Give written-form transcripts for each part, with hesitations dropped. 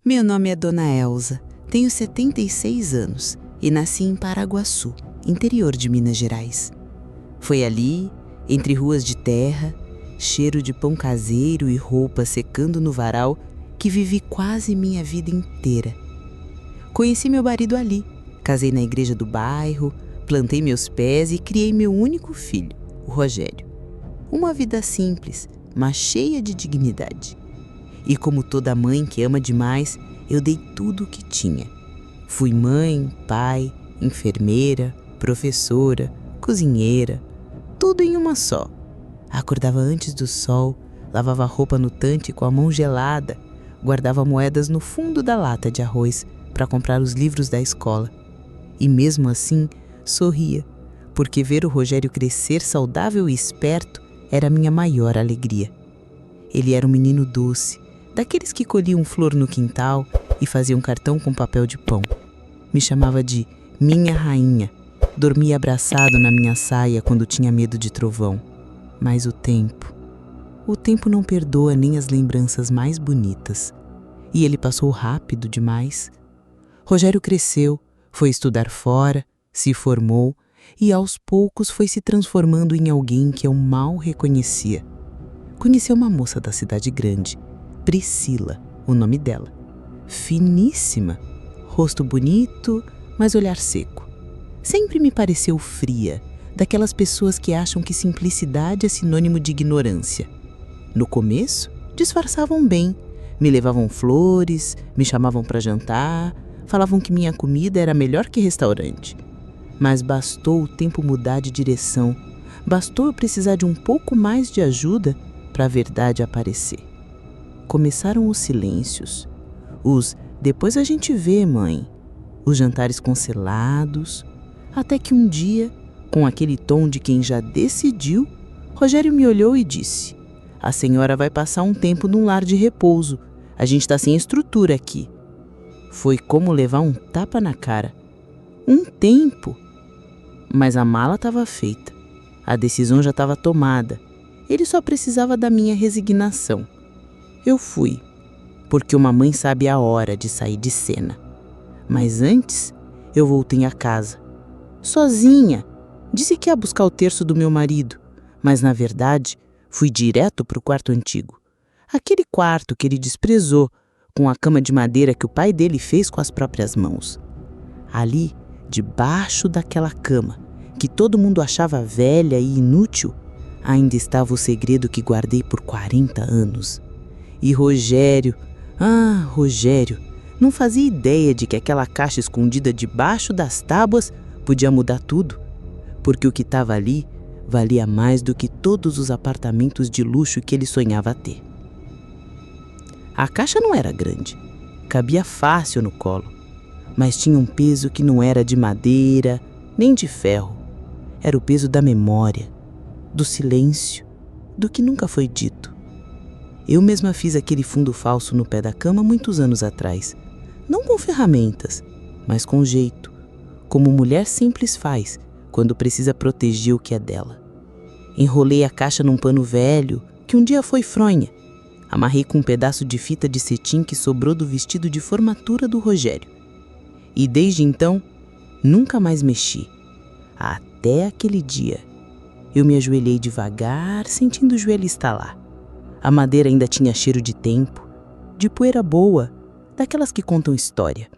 Meu nome é Dona Elza, tenho 76 anos e nasci em Paraguaçu, interior de Minas Gerais. Foi ali, entre ruas de terra, cheiro de pão caseiro e roupa secando no varal, que vivi quase minha vida inteira. Conheci meu marido ali, casei na igreja do bairro, plantei meus pés e criei meu único filho, o Rogério. Uma vida simples, mas cheia de dignidade. E como toda mãe que ama demais, eu dei tudo o que tinha. Fui mãe, pai, enfermeira, professora, cozinheira, tudo em uma só. Acordava antes do sol, lavava roupa no tanque com a mão gelada, guardava moedas no fundo da lata de arroz para comprar os livros da escola. E mesmo assim, sorria, porque ver o Rogério crescer saudável e esperto era a minha maior alegria. Ele era um menino doce, daqueles que colhiam flor no quintal e faziam cartão com papel de pão. Me chamava de minha rainha. Dormia abraçado na minha saia quando tinha medo de trovão. Mas o tempo não perdoa nem as lembranças mais bonitas. E ele passou rápido demais. Rogério cresceu, foi estudar fora, se formou e aos poucos foi se transformando em alguém que eu mal reconhecia. Conheci uma moça da cidade grande, Priscila, o nome dela. Finíssima, rosto bonito, mas olhar seco. Sempre me pareceu fria, daquelas pessoas que acham que simplicidade é sinônimo de ignorância. No começo, disfarçavam bem, me levavam flores, me chamavam para jantar, falavam que minha comida era melhor que restaurante. Mas bastou o tempo mudar de direção, bastou eu precisar de um pouco mais de ajuda para a verdade aparecer. Começaram os silêncios, os "depois a gente vê, mãe", os jantares cancelados, até que um dia, com aquele tom de quem já decidiu, Rogério me olhou e disse: "A senhora vai passar um tempo num lar de repouso, a gente está sem estrutura aqui." Foi como levar um tapa na cara. Um tempo! Mas a mala estava feita, a decisão já estava tomada, ele só precisava da minha resignação. Eu fui, porque uma mãe sabe a hora de sair de cena. Mas antes, eu voltei a casa. Sozinha. Disse que ia buscar o terço do meu marido, mas na verdade, fui direto para o quarto antigo. Aquele quarto que ele desprezou, com a cama de madeira que o pai dele fez com as próprias mãos. Ali, debaixo daquela cama, que todo mundo achava velha e inútil, ainda estava o segredo que guardei por 40 anos. E Rogério, Rogério, não fazia ideia de que aquela caixa escondida debaixo das tábuas podia mudar tudo, porque o que estava ali valia mais do que todos os apartamentos de luxo que ele sonhava ter. A caixa não era grande, cabia fácil no colo, mas tinha um peso que não era de madeira nem de ferro. Era o peso da memória, do silêncio, do que nunca foi dito. Eu mesma fiz aquele fundo falso no pé da cama muitos anos atrás, não com ferramentas, mas com jeito, como mulher simples faz quando precisa proteger o que é dela. Enrolei a caixa num pano velho que um dia foi fronha, amarrei com um pedaço de fita de cetim que sobrou do vestido de formatura do Rogério. E desde então, nunca mais mexi. Até aquele dia, eu me ajoelhei devagar, sentindo o joelho estalar. A madeira ainda tinha cheiro de tempo, de poeira boa, daquelas que contam história.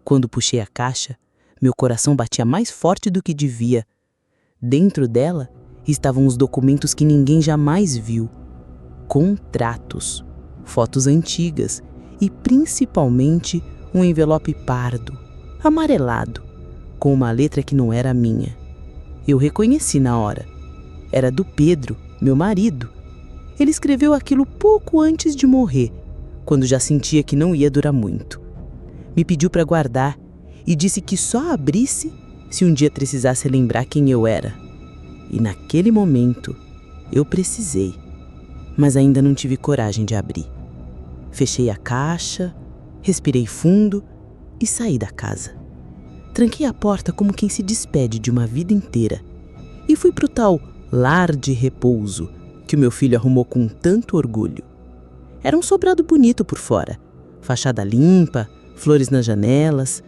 Quando puxei a caixa, meu coração batia mais forte do que devia. Dentro dela estavam os documentos que ninguém jamais viu. Contratos, fotos antigas e principalmente um envelope pardo, amarelado, com uma letra que não era minha. Eu reconheci na hora. Era do Pedro, meu marido. Ele escreveu aquilo pouco antes de morrer, quando já sentia que não ia durar muito. Me pediu para guardar e disse que só abrisse se um dia precisasse lembrar quem eu era. E naquele momento, eu precisei, mas ainda não tive coragem de abrir. Fechei a caixa, respirei fundo e saí da casa. Tranquei a porta como quem se despede de uma vida inteira e fui pro tal lar de repouso que o meu filho arrumou com tanto orgulho. Era um sobrado bonito por fora, Fachada limpa, flores nas janelas,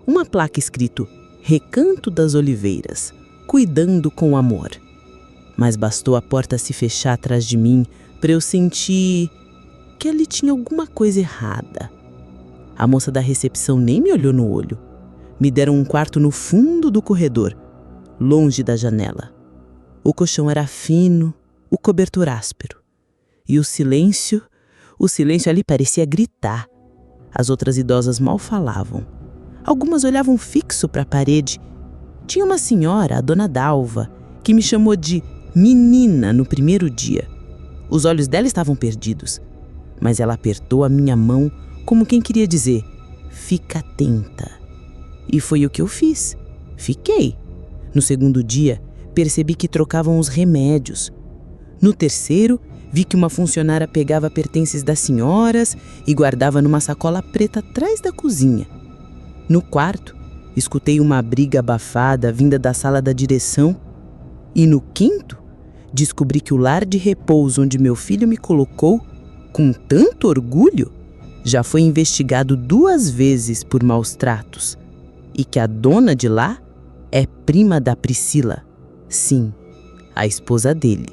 uma placa escrito Recanto das Oliveiras, cuidando com amor. Mas bastou a porta se fechar atrás de mim para eu sentir que ali tinha alguma coisa errada. A moça da recepção nem me olhou no olho. Me deram um quarto no fundo do corredor, longe da janela. O colchão era fino, o cobertor áspero. E o silêncio ali parecia gritar. As outras idosas mal falavam. Algumas olhavam fixo para a parede. Tinha uma senhora, a dona Dalva, que me chamou de menina no primeiro dia. Os olhos dela estavam perdidos, mas ela apertou a minha mão como quem queria dizer, fica atenta. E foi o que eu fiz. Fiquei. No segundo dia, percebi que trocavam os remédios. No terceiro, vi que uma funcionária pegava pertences das senhoras e guardava numa sacola preta atrás da cozinha. No quarto, escutei uma briga abafada vinda da sala da direção. E no quinto, descobri que o lar de repouso onde meu filho me colocou, com tanto orgulho, já foi investigado 2 vezes por maus tratos. E que a dona de lá é prima da Priscila. Sim, a esposa dele.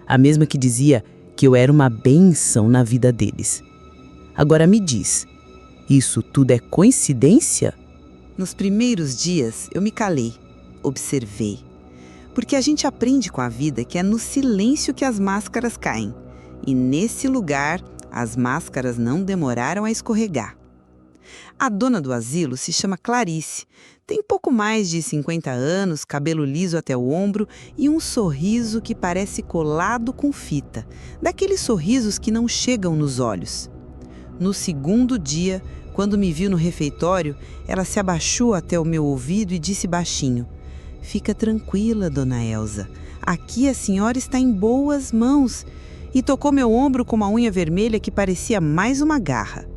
A mesma que dizia que eu era uma bênção na vida deles. Agora me diz, isso tudo é coincidência? Nos primeiros dias eu me calei, observei. Porque a gente aprende com a vida que é no silêncio que as máscaras caem. E nesse lugar, as máscaras não demoraram a escorregar. A dona do asilo se chama Clarice. Tem pouco mais de 50 anos, cabelo liso até o ombro e um sorriso que parece colado com fita. Daqueles sorrisos que não chegam nos olhos. No segundo dia, quando me viu no refeitório, ela se abaixou até o meu ouvido e disse baixinho: "Fica tranquila, dona Elza. Aqui a senhora está em boas mãos." E tocou meu ombro com uma unha vermelha que parecia mais uma garra.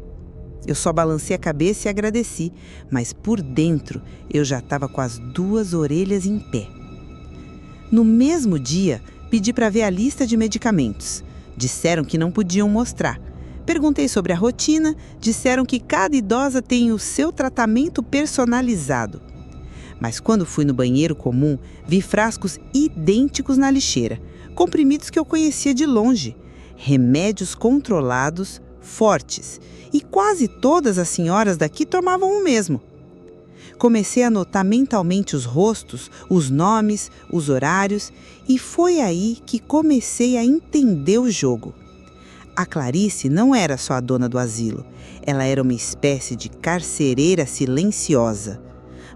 Eu só balancei a cabeça e agradeci, mas por dentro eu já estava com as 2 orelhas em pé. No mesmo dia, pedi para ver a lista de medicamentos. Disseram que não podiam mostrar. Perguntei sobre a rotina, disseram que cada idosa tem o seu tratamento personalizado. Mas quando fui no banheiro comum, vi frascos idênticos na lixeira, comprimidos que eu conhecia de longe, remédios controlados, fortes, e quase todas as senhoras daqui tomavam o mesmo. Comecei a anotar mentalmente os rostos, os nomes, os horários, e foi aí que comecei a entender o jogo. A Clarice não era só a dona do asilo, ela era uma espécie de carcereira silenciosa.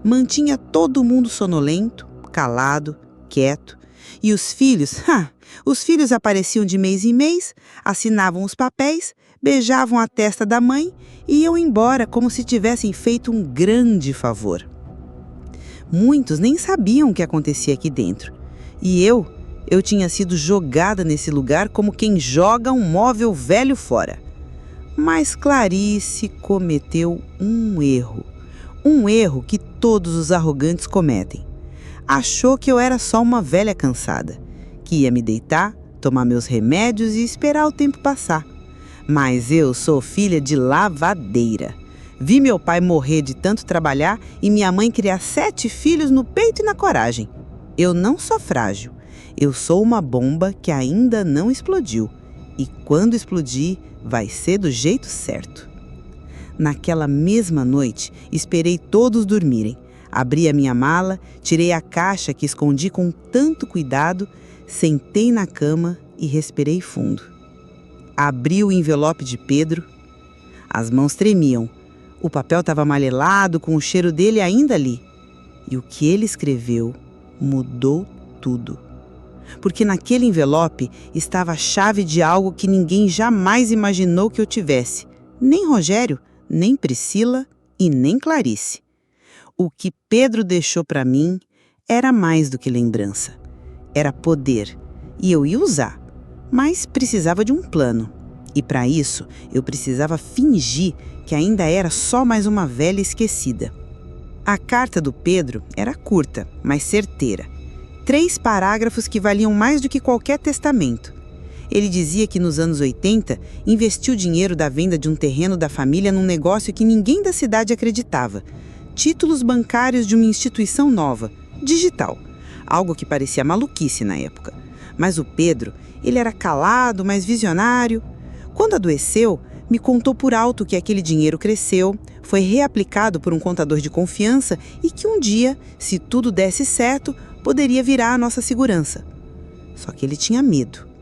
Mantinha todo mundo sonolento, calado, quieto. E os filhos apareciam de mês em mês, assinavam os papéis, beijavam a testa da mãe e iam embora como se tivessem feito um grande favor. Muitos nem sabiam o que acontecia aqui dentro. E eu tinha sido jogada nesse lugar como quem joga um móvel velho fora. Mas Clarice cometeu um erro que todos os arrogantes cometem. Achou que eu era só uma velha cansada, que ia me deitar, tomar meus remédios e esperar o tempo passar. Mas eu sou filha de lavadeira. Vi meu pai morrer de tanto trabalhar e minha mãe criar 7 filhos no peito e na coragem. Eu não sou frágil. Eu sou uma bomba que ainda não explodiu. E quando explodir, vai ser do jeito certo. Naquela mesma noite, esperei todos dormirem. Abri a minha mala, tirei a caixa que escondi com tanto cuidado, sentei na cama e respirei fundo. Abri o envelope de Pedro. As mãos tremiam. O papel estava amarelado, com o cheiro dele ainda ali. E o que ele escreveu mudou tudo. Porque naquele envelope estava a chave de algo que ninguém jamais imaginou que eu tivesse. Nem Rogério, nem Priscila e nem Clarice. O que Pedro deixou para mim era mais do que lembrança. Era poder. E eu ia usar. Mas precisava de um plano. E para isso, eu precisava fingir que ainda era só mais uma velha esquecida. A carta do Pedro era curta, mas certeira. 3 parágrafos que valiam mais do que qualquer testamento. Ele dizia que nos anos 80 investiu o dinheiro da venda de um terreno da família num negócio que ninguém da cidade acreditava. Títulos bancários de uma instituição nova, digital. Algo que parecia maluquice na época. Mas o Pedro, ele era calado, mas visionário. Quando adoeceu, me contou por alto que aquele dinheiro cresceu, foi reaplicado por um contador de confiança e que um dia, se tudo desse certo, poderia virar a nossa segurança. Só que ele tinha medo.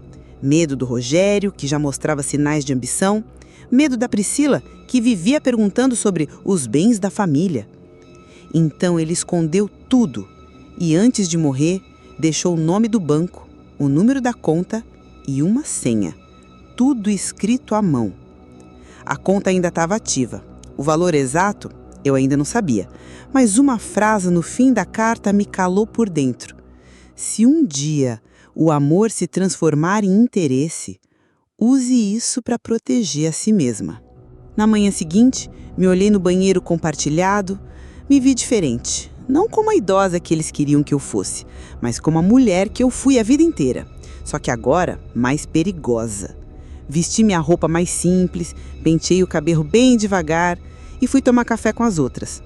Medo do Rogério, que já mostrava sinais de ambição. Medo da Priscila, que vivia perguntando sobre os bens da família. Então ele escondeu tudo e, antes de morrer, deixou o nome do banco, o número da conta e uma senha. Tudo escrito à mão. A conta ainda estava ativa. O valor exato eu ainda não sabia, mas uma frase no fim da carta me calou por dentro. Se um dia o amor se transformar em interesse, use isso para proteger a si mesma. Na manhã seguinte, me olhei no banheiro compartilhado, me vi diferente. Não como a idosa que eles queriam que eu fosse, mas como a mulher que eu fui a vida inteira. Só que agora, mais perigosa. Vesti minha roupa mais simples, penteei o cabelo bem devagar e fui tomar café com as outras.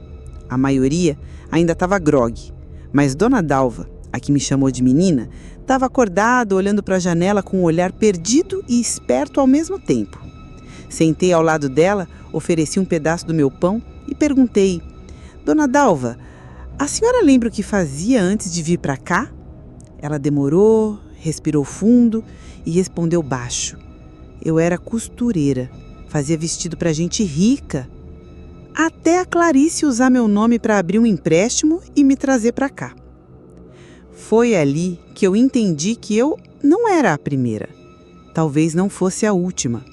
A maioria ainda estava grogue, mas Dona Dalva, a que me chamou de menina, estava acordada olhando para a janela com um olhar perdido e esperto ao mesmo tempo. Sentei ao lado dela, ofereci um pedaço do meu pão e perguntei: Dona Dalva, a senhora lembra o que fazia antes de vir para cá? Ela demorou, respirou fundo e respondeu baixo. Eu era costureira, fazia vestido para gente rica. Até a Clarice usar meu nome para abrir um empréstimo e me trazer para cá. Foi ali que eu entendi que eu não era a primeira. Talvez não fosse a última.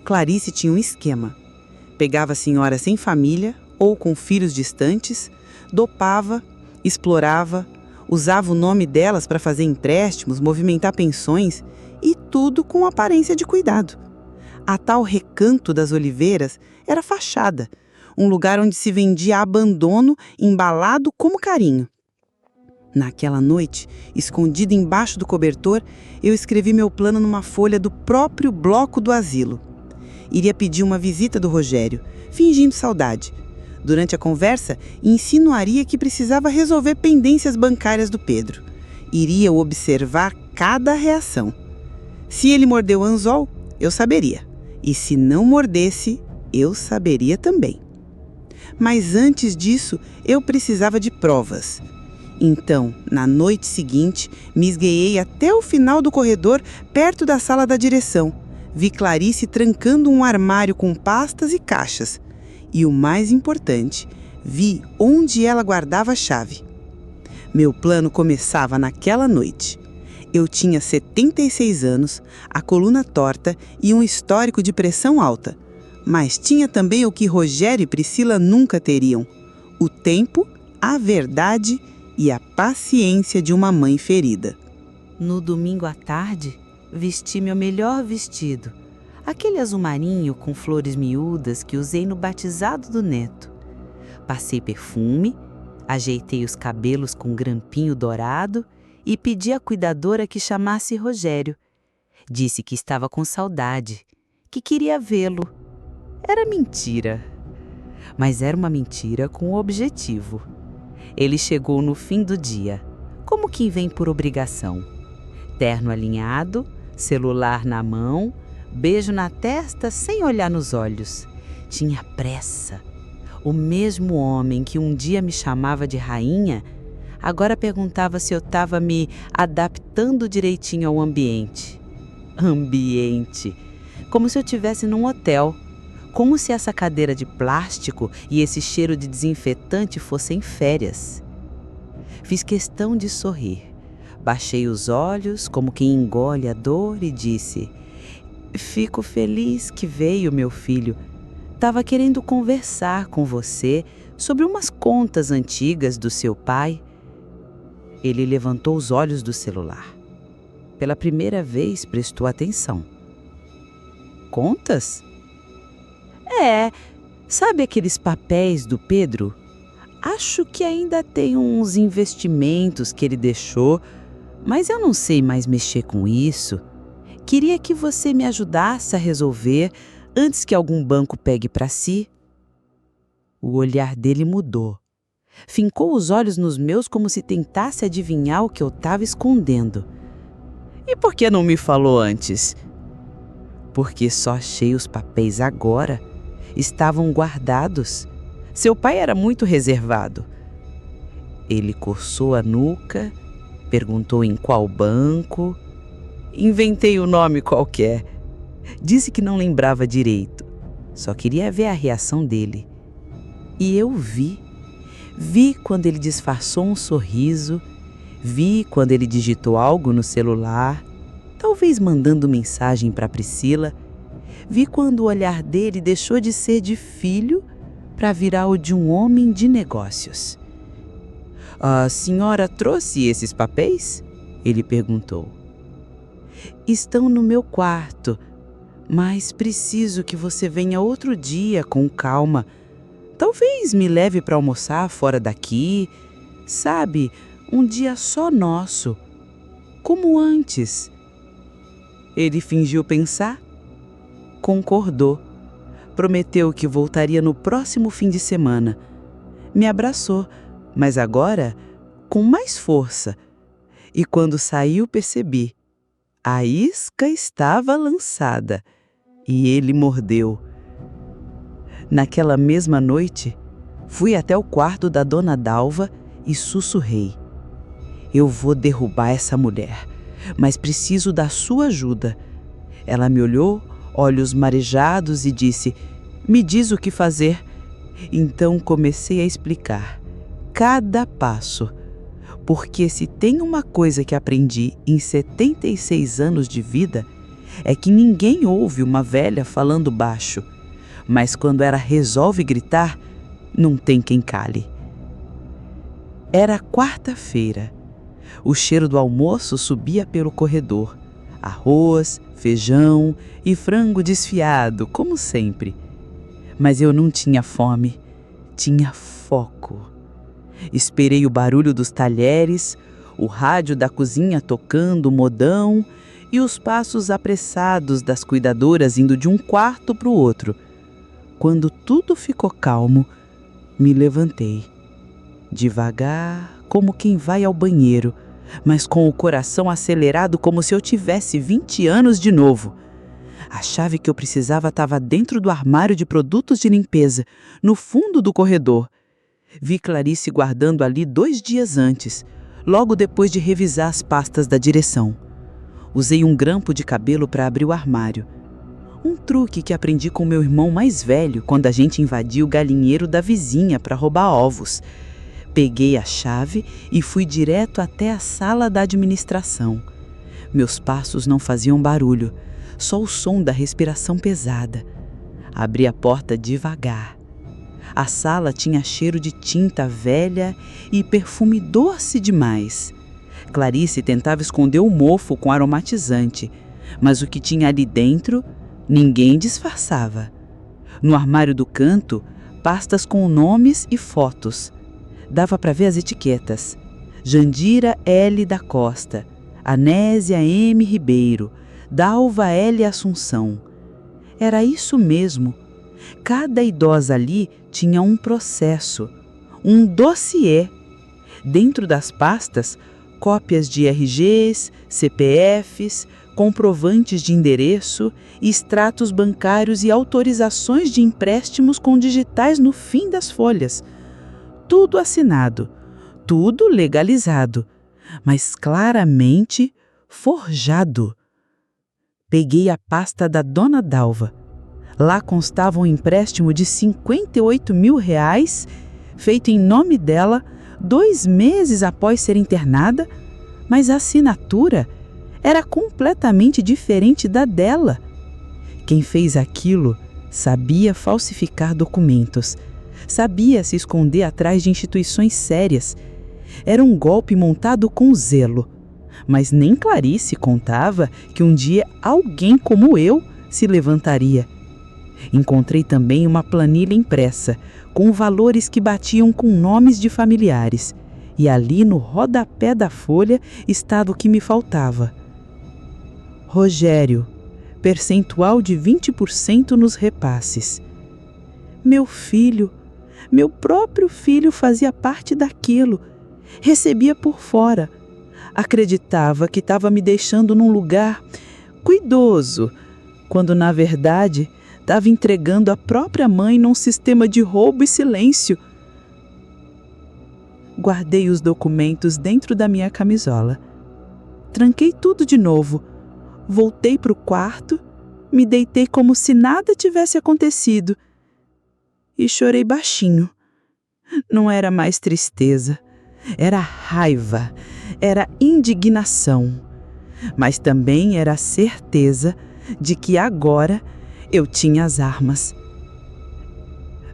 Clarice tinha um esquema. Pegava senhoras sem família ou com filhos distantes, dopava, explorava, usava o nome delas para fazer empréstimos, movimentar pensões e tudo com aparência de cuidado. A tal Recanto das Oliveiras era fachada, um lugar onde se vendia abandono embalado como carinho. Naquela noite, escondida embaixo do cobertor, eu escrevi meu plano numa folha do próprio bloco do asilo. Iria pedir uma visita do Rogério, fingindo saudade. Durante a conversa, insinuaria que precisava resolver pendências bancárias do Pedro. Iria observar cada reação. Se ele mordeu o anzol, eu saberia. E se não mordesse, eu saberia também. Mas antes disso, eu precisava de provas. Então, na noite seguinte, me esgueiei até o final do corredor, perto da sala da direção. Vi Clarice trancando um armário com pastas e caixas. E o mais importante, vi onde ela guardava a chave. Meu plano começava naquela noite. Eu tinha 76 anos, a coluna torta e um histórico de pressão alta. Mas tinha também o que Rogério e Priscila nunca teriam: o tempo, a verdade e a paciência de uma mãe ferida. No domingo à tarde, vesti meu melhor vestido, aquele azul marinho com flores miúdas que usei no batizado do neto. Passei perfume, ajeitei os cabelos com grampinho dourado e pedi à cuidadora que chamasse Rogério. Disse que estava com saudade, que queria vê-lo. Era mentira. Mas era uma mentira com objetivo. Ele chegou no fim do dia, como quem vem por obrigação. Terno alinhado, celular na mão, beijo na testa sem olhar nos olhos. Tinha pressa. O mesmo homem que um dia me chamava de rainha, agora perguntava se eu estava me adaptando direitinho ao ambiente. Ambiente! Como se eu estivesse num hotel. Como se essa cadeira de plástico e esse cheiro de desinfetante fossem férias. Fiz questão de sorrir. Baixei os olhos, como quem engole a dor, e disse: Fico feliz que veio, meu filho. Estava querendo conversar com você sobre umas contas antigas do seu pai. Ele levantou os olhos do celular. Pela primeira vez prestou atenção. Contas? Sabe aqueles papéis do Pedro? Acho que ainda tem uns investimentos que ele deixou, mas eu não sei mais mexer com isso. Queria que você me ajudasse a resolver antes que algum banco pegue para si. O olhar dele mudou. Fincou os olhos nos meus como se tentasse adivinhar o que eu estava escondendo. E por que não me falou antes? Porque só achei os papéis agora. Estavam guardados. Seu pai era muito reservado. Ele coçou a nuca, perguntou em qual banco. Inventei um nome qualquer. Disse que não lembrava direito. Só queria ver a reação dele. E eu vi. Vi quando ele disfarçou um sorriso. Vi quando ele digitou algo no celular, talvez mandando mensagem para Priscila. Vi quando o olhar dele deixou de ser de filho para virar o de um homem de negócios. A senhora trouxe esses papéis? Ele perguntou. Estão no meu quarto, mas preciso que você venha outro dia com calma. Talvez me leve para almoçar fora daqui, sabe, um dia só nosso, como antes. Ele fingiu pensar, concordou, prometeu que voltaria no próximo fim de semana. Me abraçou, mas agora com mais força. E quando saiu percebi, a isca estava lançada e ele mordeu. Naquela mesma noite, fui até o quarto da dona Dalva e sussurrei. Eu vou derrubar essa mulher, mas preciso da sua ajuda. Ela me olhou, olhos marejados, e disse, me diz o que fazer. Então comecei a explicar, cada passo. Porque se tem uma coisa que aprendi em 76 anos de vida, é que ninguém ouve uma velha falando baixo. Mas quando ela resolve gritar, não tem quem cale. Era quarta-feira. O cheiro do almoço subia pelo corredor. Arroz, feijão e frango desfiado, como sempre. Mas eu não tinha fome, tinha foco. Esperei o barulho dos talheres, o rádio da cozinha tocando modão e os passos apressados das cuidadoras indo de um quarto para o outro. Quando tudo ficou calmo, me levantei. Devagar, como quem vai ao banheiro, mas com o coração acelerado como se eu tivesse 20 anos de novo. A chave que eu precisava estava dentro do armário de produtos de limpeza, no fundo do corredor. Vi Clarice guardando ali 2 dias antes, logo depois de revisar as pastas da direção. Usei um grampo de cabelo para abrir o armário. Um truque que aprendi com meu irmão mais velho quando a gente invadiu o galinheiro da vizinha para roubar ovos. Peguei a chave e fui direto até a sala da administração. Meus passos não faziam barulho, só o som da respiração pesada. Abri a porta devagar. A sala tinha cheiro de tinta velha e perfume doce demais. Clarice tentava esconder o mofo com aromatizante, mas o que tinha ali dentro ninguém disfarçava. No armário do canto, pastas com nomes e fotos. Dava para ver as etiquetas. Jandira L. da Costa, Anésia M. Ribeiro, Dalva L. Assunção. Era isso mesmo. Cada idosa ali tinha um processo, um dossiê. Dentro das pastas, cópias de RGs, CPFs, comprovantes de endereço, extratos bancários e autorizações de empréstimos com digitais no fim das folhas. Tudo assinado, tudo legalizado, mas claramente forjado. Peguei a pasta da dona Dalva. Lá constava um empréstimo de R$58 mil, feito em nome dela 2 meses após ser internada, mas a assinatura era completamente diferente da dela. Quem fez aquilo sabia falsificar documentos, sabia se esconder atrás de instituições sérias. Era um golpe montado com zelo, mas nem Clarice contava que um dia alguém como eu se levantaria. Encontrei também uma planilha impressa, com valores que batiam com nomes de familiares, e ali no rodapé da folha estava o que me faltava. Rogério, percentual de 20% nos repasses. Meu filho, meu próprio filho fazia parte daquilo. Recebia por fora. Acreditava que estava me deixando num lugar cuidoso, quando na verdade estava entregando a própria mãe num sistema de roubo e silêncio. Guardei os documentos dentro da minha camisola. Tranquei tudo de novo. Voltei para o quarto, me deitei como se nada tivesse acontecido e chorei baixinho. Não era mais tristeza, era raiva, era indignação, mas também era a certeza de que agora eu tinha as armas.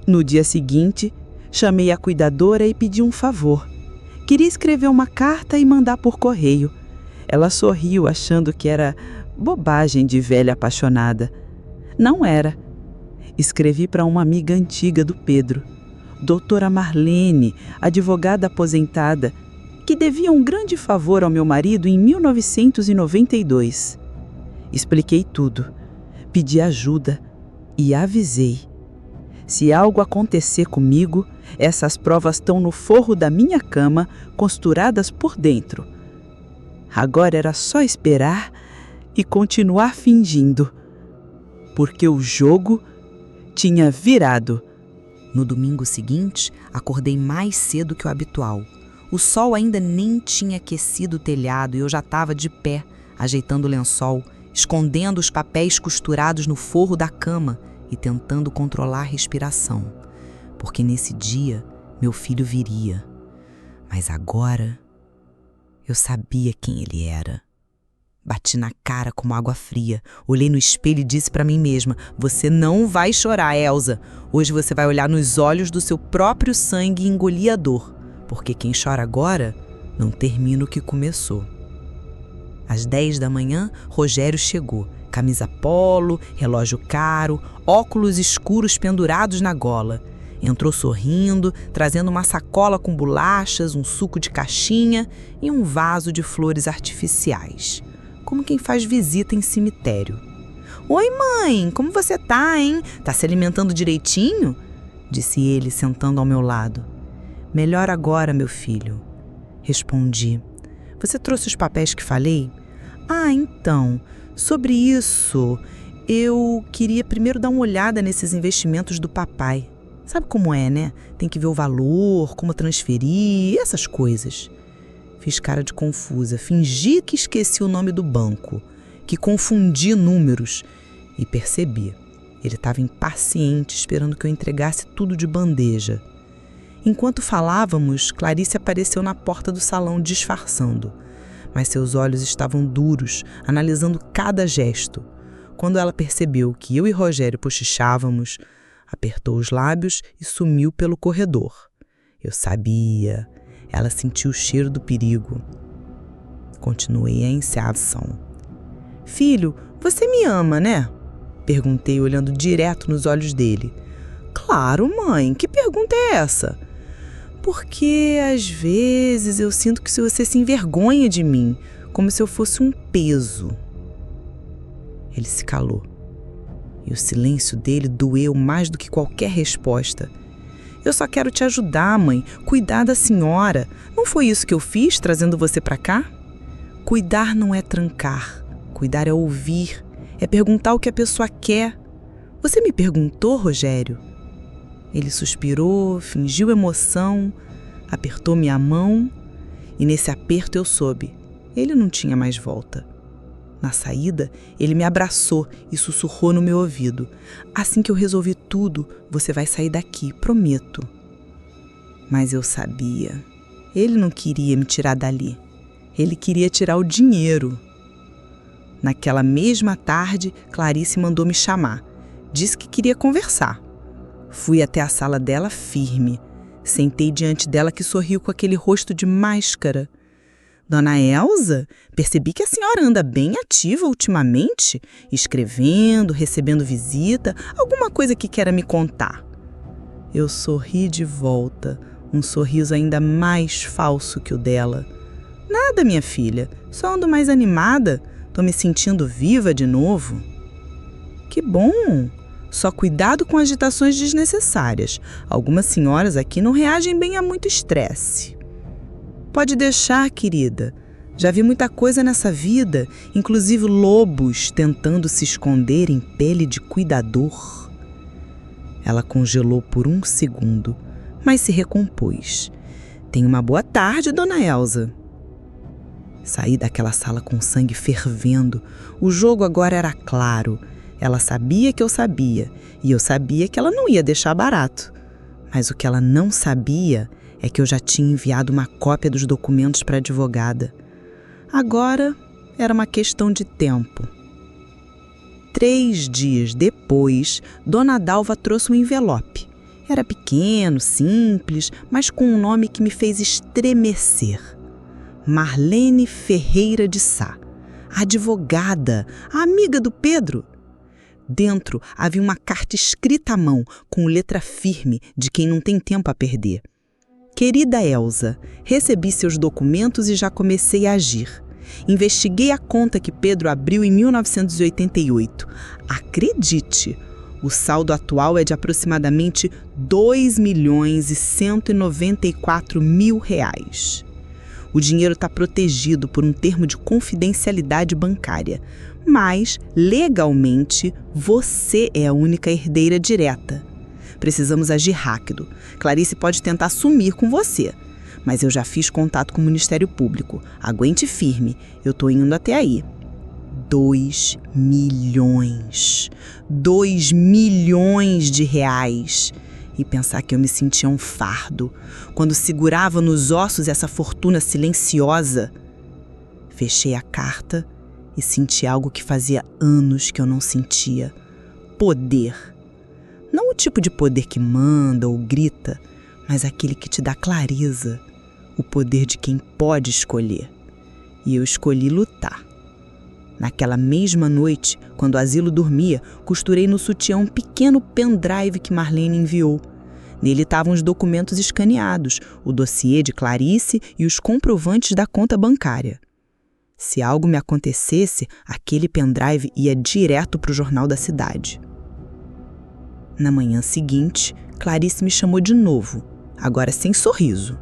No dia seguinte, chamei a cuidadora e pedi um favor. Queria escrever uma carta e mandar por correio. Ela sorriu, achando que era bobagem de velha apaixonada. Não era. Escrevi para uma amiga antiga do Pedro, doutora Marlene, advogada aposentada, que devia um grande favor ao meu marido em 1992. Expliquei tudo, pedi ajuda e avisei. Se algo acontecer comigo, essas provas estão no forro da minha cama, costuradas por dentro. Agora era só esperar e continuar fingindo, porque o jogo tinha virado. No domingo seguinte, acordei mais cedo que o habitual. O sol ainda nem tinha aquecido o telhado e eu já estava de pé, ajeitando o lençol, escondendo os papéis costurados no forro da cama e tentando controlar a respiração, porque nesse dia meu filho viria. Mas agora eu sabia quem ele era. Bati na cara como água fria, olhei no espelho e disse para mim mesma: você não vai chorar, Elza. Hoje você vai olhar nos olhos do seu próprio sangue e engolir a dor, porque quem chora agora não termina o que começou. Às 10 da manhã, Rogério chegou. Camisa polo, relógio caro, óculos escuros pendurados na gola. Entrou sorrindo, trazendo uma sacola com bolachas, um suco de caixinha e um vaso de flores artificiais, como quem faz visita em cemitério. Oi, mãe, como você tá, hein? Tá se alimentando direitinho? Disse ele, sentando ao meu lado. Melhor agora, meu filho. Respondi. Você trouxe os papéis que falei? Ah, então, sobre isso, eu queria primeiro dar uma olhada nesses investimentos do papai. Sabe como é, né? Tem que ver o valor, como transferir, essas coisas. Fiz cara de confusa, fingi que esqueci o nome do banco, que confundi números e percebi. Ele estava impaciente, esperando que eu entregasse tudo de bandeja. Enquanto falávamos, Clarice apareceu na porta do salão disfarçando, mas seus olhos estavam duros, analisando cada gesto. Quando ela percebeu que eu e Rogério cochichávamos, apertou os lábios e sumiu pelo corredor. Eu sabia. Ela sentiu o cheiro do perigo. Continuei a enceação. Filho, você me ama, né? Perguntei, olhando direto nos olhos dele. Claro, mãe. Que pergunta é essa? Porque, às vezes, eu sinto que você se envergonha de mim, como se eu fosse um peso. Ele se calou. E o silêncio dele doeu mais do que qualquer resposta. Eu só quero te ajudar, mãe. Cuidar da senhora. Não foi isso que eu fiz, trazendo você pra cá? Cuidar não é trancar. Cuidar é ouvir. É perguntar o que a pessoa quer. Você me perguntou, Rogério? Ele suspirou, fingiu emoção, apertou minha mão e nesse aperto eu soube. Ele não tinha mais volta. Na saída, ele me abraçou e sussurrou no meu ouvido. Assim que eu resolvi tudo, você vai sair daqui, prometo. Mas eu sabia. Ele não queria me tirar dali. Ele queria tirar o dinheiro. Naquela mesma tarde, Clarice mandou me chamar. Disse que queria conversar. Fui até a sala dela firme. Sentei diante dela que sorriu com aquele rosto de máscara. Dona Elza, percebi que a senhora anda bem ativa ultimamente, escrevendo, recebendo visita, alguma coisa que queira me contar. Eu sorri de volta, um sorriso ainda mais falso que o dela. Nada, minha filha, só ando mais animada. Tô me sentindo viva de novo. Que bom! Só cuidado com agitações desnecessárias. Algumas senhoras aqui não reagem bem a muito estresse. Pode deixar, querida. Já vi muita coisa nessa vida, inclusive lobos tentando se esconder em pele de cuidador. Ela congelou por um segundo, mas se recompôs. Tenha uma boa tarde, Dona Elsa. Saí daquela sala com sangue fervendo. O jogo agora era claro. Ela sabia que eu sabia, e eu sabia que ela não ia deixar barato. Mas o que ela não sabia é que eu já tinha enviado uma cópia dos documentos para a advogada. Agora era uma questão de tempo. 3 dias depois, Dona Dalva trouxe um envelope. Era pequeno, simples, mas com um nome que me fez estremecer. Marlene Ferreira de Sá, advogada, a amiga do Pedro. Dentro havia uma carta escrita à mão, com letra firme de quem não tem tempo a perder. Querida Elsa, recebi seus documentos e já comecei a agir. Investiguei a conta que Pedro abriu em 1988. Acredite, o saldo atual é de aproximadamente R$2.194.000. O dinheiro está protegido por um termo de confidencialidade bancária, mas, legalmente, você é a única herdeira direta. Precisamos agir rápido. Clarice pode tentar sumir com você, mas eu já fiz contato com o Ministério Público. Aguente firme, eu estou indo até aí. 2 milhões. 2 milhões de reais. E pensar que eu me sentia um fardo quando segurava nos ossos essa fortuna silenciosa. Fechei a carta e senti algo que fazia anos que eu não sentia. Poder. Não o tipo de poder que manda ou grita, mas aquele que te dá clareza. O poder de quem pode escolher. E eu escolhi lutar. Naquela mesma noite, quando o asilo dormia, costurei no sutiã um pequeno pendrive que Marlene enviou. Nele estavam os documentos escaneados, o dossiê de Clarice e os comprovantes da conta bancária. Se algo me acontecesse, aquele pendrive ia direto para o jornal da cidade. Na manhã seguinte, Clarice me chamou de novo, agora sem sorriso.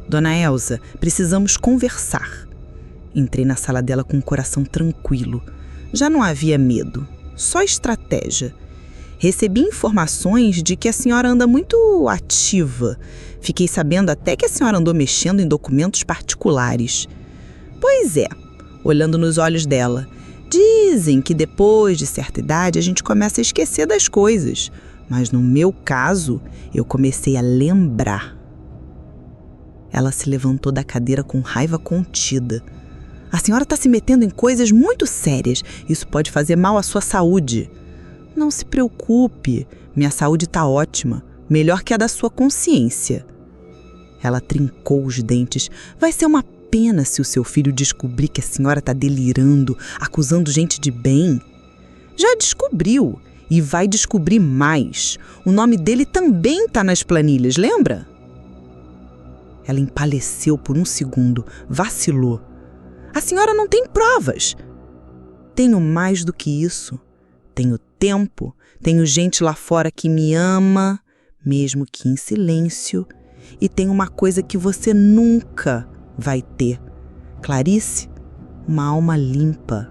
Dona Elsa, precisamos conversar. Entrei na sala dela com o coração tranquilo. Já não havia medo, só estratégia. Recebi informações de que a senhora anda muito ativa. Fiquei sabendo até que a senhora andou mexendo em documentos particulares. Pois é, olhando nos olhos dela. Dizem que depois de certa idade a gente começa a esquecer das coisas. Mas no meu caso, eu comecei a lembrar. Ela se levantou da cadeira com raiva contida. A senhora está se metendo em coisas muito sérias. Isso pode fazer mal à sua saúde. Não se preocupe, minha saúde está ótima, melhor que a da sua consciência. Ela trincou os dentes. Vai ser uma pena se o seu filho descobrir que a senhora está delirando, acusando gente de bem. Já descobriu e vai descobrir mais. O nome dele também está nas planilhas, lembra? Ela empaleceu por um segundo, vacilou. A senhora não tem provas. Tenho mais do que isso. Tenho tempo, tenho gente lá fora que me ama, mesmo que em silêncio, e tem uma coisa que você nunca vai ter. Clarice, uma alma limpa.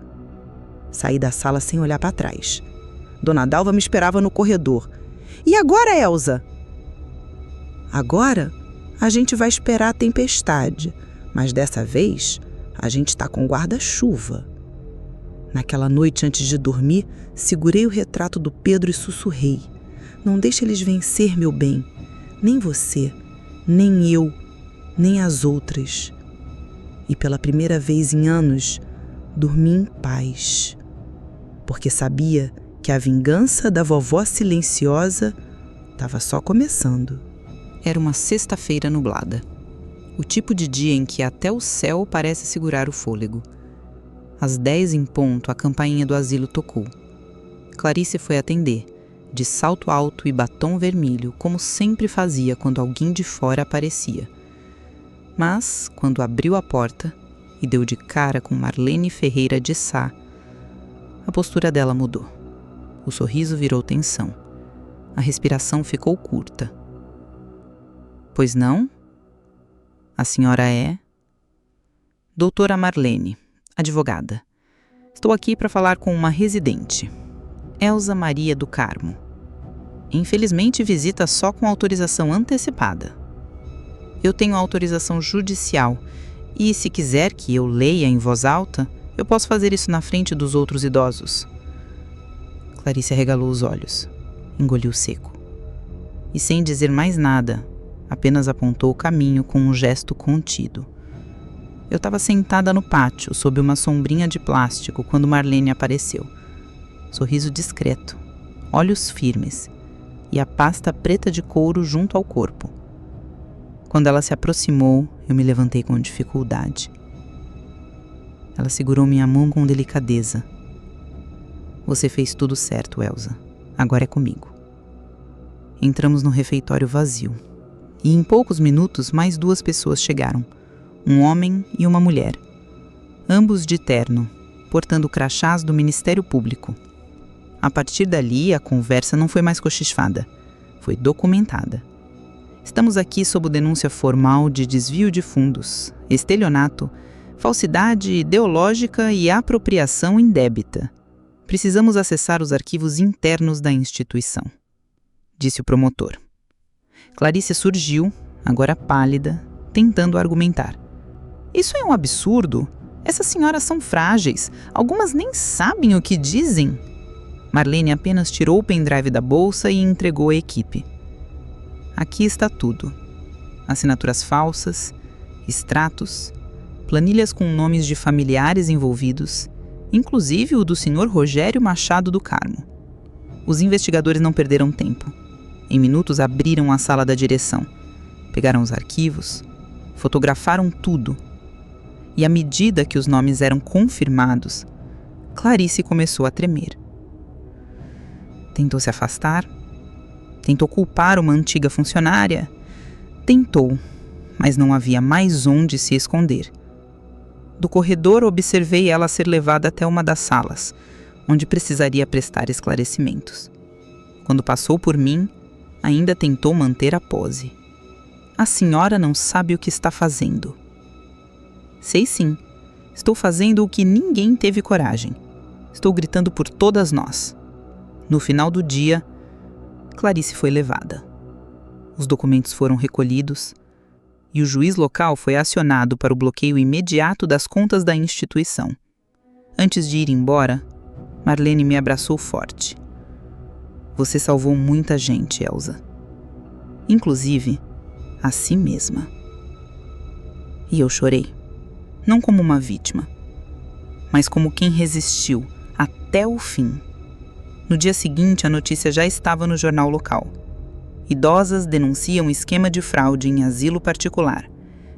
Saí da sala sem olhar para trás. Dona Dalva me esperava no corredor. E agora, Elsa? Agora, a gente vai esperar a tempestade, mas dessa vez a gente está com guarda-chuva. Naquela noite, antes de dormir, segurei o retrato do Pedro e sussurrei. Não deixe eles vencer, meu bem. Nem você, nem eu, nem as outras. E pela primeira vez em anos, dormi em paz. Porque sabia que a vingança da vovó silenciosa estava só começando. Era uma sexta-feira nublada. O tipo de dia em que até o céu parece segurar o fôlego. Às 10 em ponto, a campainha do asilo tocou. Clarice foi atender, de salto alto e batom vermelho, como sempre fazia quando alguém de fora aparecia. Mas, quando abriu a porta, e deu de cara com Marlene Ferreira de Sá. A postura dela mudou. O sorriso virou tensão. A respiração ficou curta. Pois não? A senhora é? Doutora Marlene, advogada. Estou aqui para falar com uma residente, Elza Maria do Carmo. Infelizmente, visita só com autorização antecipada. Eu tenho autorização judicial e, se quiser que eu leia em voz alta, eu posso fazer isso na frente dos outros idosos. Clarice arregalou os olhos, engoliu seco. E sem dizer mais nada, apenas apontou o caminho com um gesto contido. Eu estava sentada no pátio, sob uma sombrinha de plástico, quando Marlene apareceu. Sorriso discreto, olhos firmes e a pasta preta de couro junto ao corpo. Quando ela se aproximou, eu me levantei com dificuldade. Ela segurou minha mão com delicadeza. Você fez tudo certo, Elza. Agora é comigo. Entramos no refeitório vazio. E em poucos minutos, mais 2 pessoas chegaram. Um homem e uma mulher. Ambos de terno, portando crachás do Ministério Público. A partir dali, a conversa não foi mais cochichada. Foi documentada. Estamos aqui sob denúncia formal de desvio de fundos, estelionato, falsidade ideológica e apropriação indébita. Precisamos acessar os arquivos internos da instituição, disse o promotor. Clarice surgiu, agora pálida, tentando argumentar. Isso é um absurdo. Essas senhoras são frágeis. Algumas nem sabem o que dizem. Marlene apenas tirou o pendrive da bolsa e entregou à equipe. Aqui está tudo. Assinaturas falsas, extratos, planilhas com nomes de familiares envolvidos, inclusive o do Sr. Rogério Machado do Carmo. Os investigadores não perderam tempo. Em minutos abriram a sala da direção, pegaram os arquivos, fotografaram tudo. E à medida que os nomes eram confirmados, Clarice começou a tremer. Tentou se afastar, tentou culpar uma antiga funcionária, tentou, mas não havia mais onde se esconder. Do corredor observei ela ser levada até uma das salas, onde precisaria prestar esclarecimentos. Quando passou por mim, ainda tentou manter a pose. A senhora não sabe o que está fazendo. Sei sim, estou fazendo o que ninguém teve coragem. Estou gritando por todas nós. No final do dia, Clarice foi levada. Os documentos foram recolhidos e o juiz local foi acionado para o bloqueio imediato das contas da instituição. Antes de ir embora, Marlene me abraçou forte. Você salvou muita gente, Elza. Inclusive, a si mesma. E eu chorei. Não como uma vítima, mas como quem resistiu até o fim. No dia seguinte, a notícia já estava no jornal local. Idosas denunciam esquema de fraude em asilo particular.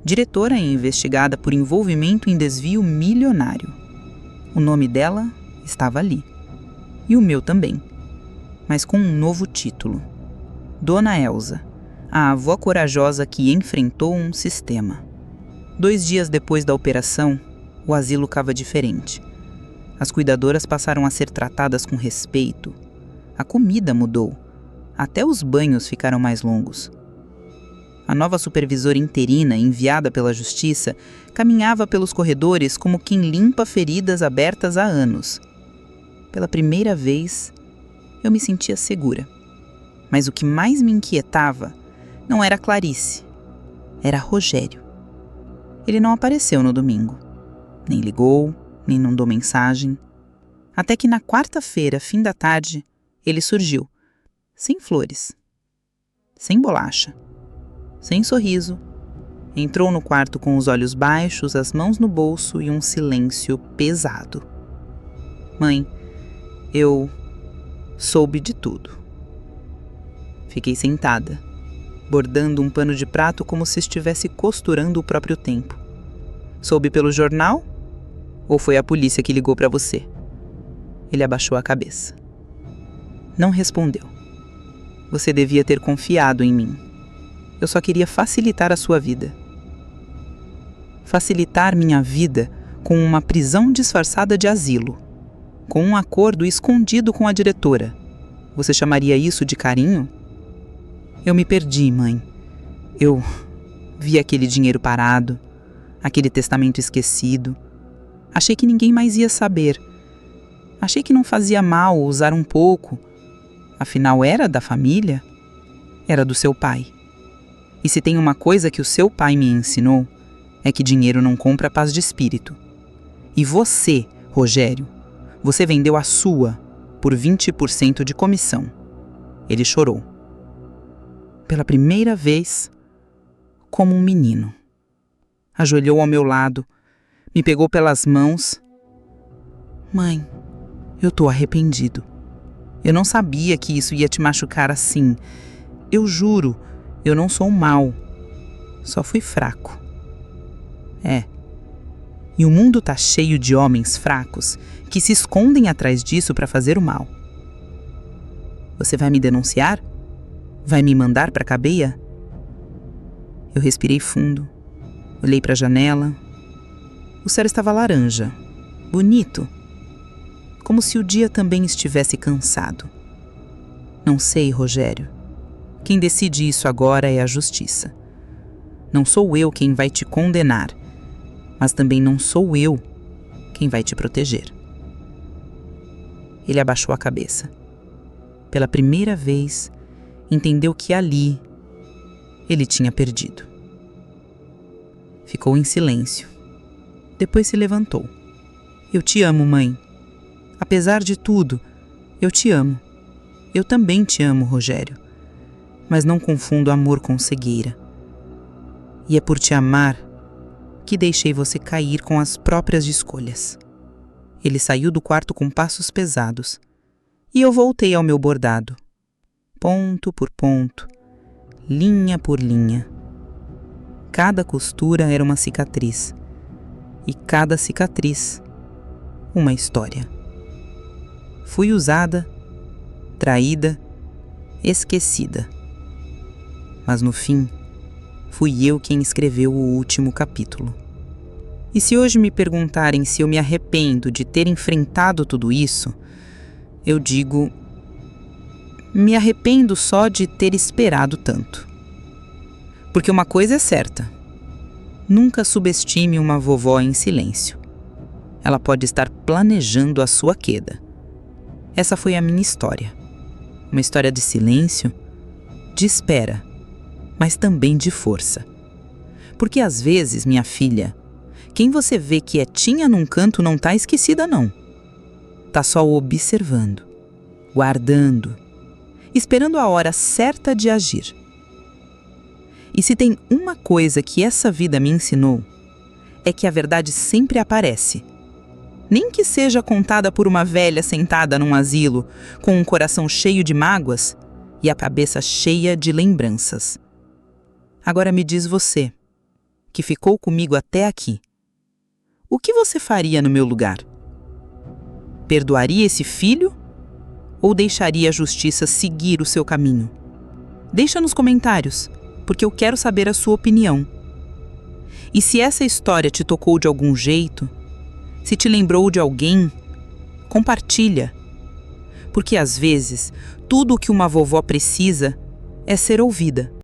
Diretora é investigada por envolvimento em desvio milionário. O nome dela estava ali. E o meu também. Mas com um novo título. Dona Elza, a avó corajosa que enfrentou um sistema. 2 dias depois da operação, o asilo estava diferente. As cuidadoras passaram a ser tratadas com respeito. A comida mudou. Até os banhos ficaram mais longos. A nova supervisora interina, enviada pela justiça, caminhava pelos corredores como quem limpa feridas abertas há anos. Pela primeira vez, eu me sentia segura. Mas o que mais me inquietava não era Clarice, era Rogério. Ele não apareceu no domingo. Nem ligou, nem mandou mensagem. Até que na quarta-feira, fim da tarde, ele surgiu. Sem flores. Sem bolacha. Sem sorriso. Entrou no quarto com os olhos baixos, as mãos no bolso e um silêncio pesado. Mãe, eu soube de tudo. Fiquei sentada, bordando um pano de prato como se estivesse costurando o próprio tempo. Soube pelo jornal? Ou foi a polícia que ligou para você? Ele abaixou a cabeça. Não respondeu. Você devia ter confiado em mim. Eu só queria facilitar a sua vida. Facilitar minha vida com uma prisão disfarçada de asilo, com um acordo escondido com a diretora. Você chamaria isso de carinho? Eu me perdi, mãe. Eu vi aquele dinheiro parado, aquele testamento esquecido. Achei que ninguém mais ia saber. Achei que não fazia mal usar um pouco. Afinal, era da família. Era do seu pai. E se tem uma coisa que o seu pai me ensinou, é que dinheiro não compra paz de espírito. E você, Rogério, você vendeu a sua por 20% de comissão. Ele chorou. Pela primeira vez, como um menino. Ajoelhou ao meu lado, me pegou pelas mãos. Mãe, eu tô arrependido. Eu não sabia que isso ia te machucar assim. Eu juro, eu não sou mau. Só fui fraco. E o mundo tá cheio de homens fracos que se escondem atrás disso para fazer o mal. Você vai me denunciar? Vai me mandar pra cadeia? Eu respirei fundo, olhei para a janela. O céu estava laranja, bonito, como se o dia também estivesse cansado. Não sei, Rogério. Quem decide isso agora é a justiça. Não sou eu quem vai te condenar, mas também não sou eu quem vai te proteger. Ele abaixou a cabeça. Pela primeira vez, entendeu que ali ele tinha perdido. Ficou em silêncio. Depois se levantou. Eu te amo, mãe. Apesar de tudo, eu te amo. Eu também te amo, Rogério. Mas não confundo amor com cegueira. E é por te amar que deixei você cair com as próprias escolhas. Ele saiu do quarto com passos pesados. E eu voltei ao meu bordado. Ponto por ponto, linha por linha. Cada costura era uma cicatriz. E cada cicatriz, uma história. Fui usada, traída, esquecida. Mas no fim, fui eu quem escreveu o último capítulo. E se hoje me perguntarem se eu me arrependo de ter enfrentado tudo isso, eu digo: me arrependo só de ter esperado tanto. Porque uma coisa é certa: nunca subestime uma vovó em silêncio. Ela pode estar planejando a sua queda. Essa foi a minha história. Uma história de silêncio, de espera, mas também de força. Porque às vezes, minha filha, quem você vê quietinha num canto não tá esquecida, não. Tá só observando, guardando, esperando a hora certa de agir. E se tem uma coisa que essa vida me ensinou, é que a verdade sempre aparece. Nem que seja contada por uma velha sentada num asilo, com um coração cheio de mágoas e a cabeça cheia de lembranças. Agora me diz você, que ficou comigo até aqui, o que você faria no meu lugar? Perdoaria esse filho ou deixaria a justiça seguir o seu caminho? Deixa nos comentários, porque eu quero saber a sua opinião. E se essa história te tocou de algum jeito, se te lembrou de alguém, compartilha. Porque às vezes, tudo o que uma vovó precisa é ser ouvida.